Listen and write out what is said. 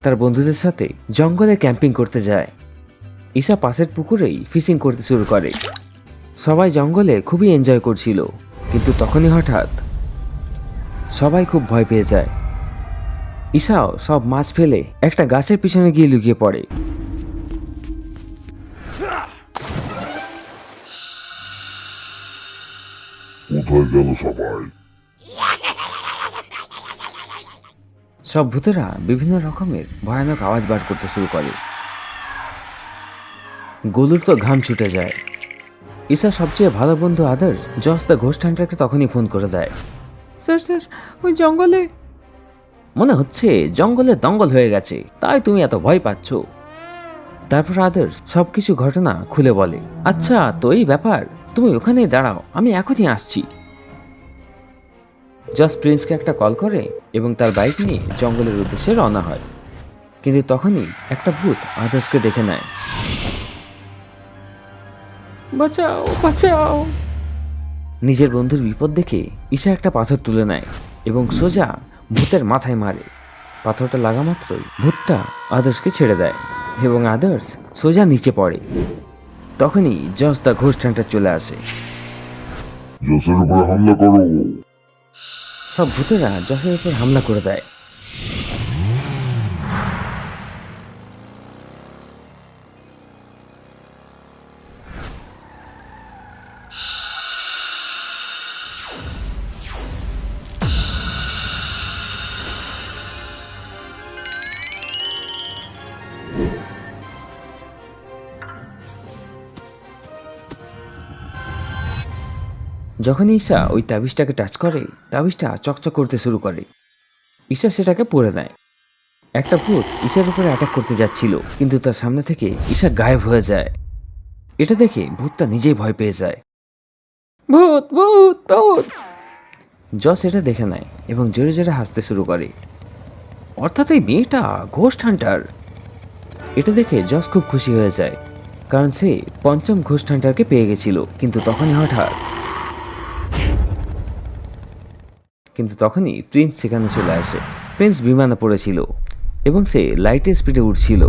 তার বন্ধুদের সাথে জঙ্গলে ক্যাম্পিং করতে যায়। ঈশা পাশের পুকুরেই ফিশিং করতে শুরু করে। সবাই জঙ্গলে খুবই এনজয় করছিল, কিন্তু তখনই হঠাৎ সবাই খুব ভয় পেয়ে যায়। ঈশাও সব মাছ ফেলে একটা গাছের পিছনে গিয়ে লুকিয়ে পড়ে। কোথায় গেল সবাই? সব ভূতেরা বিভিন্ন রকমের ভয়ানক আওয়াজ বার করতে শুরু করে। গোলুর তো ঘাম ছুটে যায়। ঈশা সবচেয়ে ভালো বন্ধু আদার্স জস দ্য ঘোস্ট হান্টারকে তখনই ফোন করে দেয়। স্যার স্যার, ওই জঙ্গলে মনে হচ্ছে জঙ্গলে দঙ্গল হয়ে গেছে, তাই তুমি এত ভয় পাচ্ছ। তারপর আদার্স সবকিছু ঘটনা খুলে বলে। আচ্ছা, তো এই ব্যাপার, তুমি ওখানেই দাঁড়াও, আমি এখনই আসছি। জস প্রিন্সকে একটা কল করে এবং তার বাইক নিয়ে জঙ্গলের উদ্দেশ্যে রওনা হয়। কিন্তু তখনই একটা ভূত আদার্সকে দেখে নেয়। বাঁচাও বাঁচাও! নিজের বন্ধুর বিপদ দেখে ঈশা একটা পাথর তুলে নেয় এবং সোজা ভূতের মাথায় মারে। পাথরটা লাগা মাত্রই ভূতটা আদার্সকে ছেড়ে দেয় এবং আদার্স সোজা নিচে পড়ে। তখনই জস দ্য ঘোস্ট হান্টার চলে আসে। জসের উপরে হামলা করো। সব ভূতেরা জসের উপর হামলা করে দেয়। যখন ঈশা ওই তাবিজটাকে টাচ করে, তাবিজটা চকচক করতে শুরু করে। ঈশা সেটাকে পরে নেয়। একটা ভূত ঈশার উপরে অ্যাটাক করতে যাচ্ছিল, কিন্তু তার সামনে থেকে ঈশা গায়েব হয়ে যায়। এটা দেখে ভূতটা নিজেই ভয় পেয়ে যায়। ভূত ভূত ভূত! জস এটা দেখে নেয় এবং জোরে জোরে হাসতে শুরু করে। অর্থাৎ এই মেয়েটা ঘোস্ট হান্টার। এটা দেখে জস খুব খুশি হয়ে যায়, কারণ সে পঞ্চম ঘোস্ট হান্টারকে পেয়ে গেছিল। কিন্তু তখনই প্রিন্স সেখানে চলে আসে। প্রিন্স বিমানে পড়েছিল এবং সে লাইটের স্পিডে উঠছিল।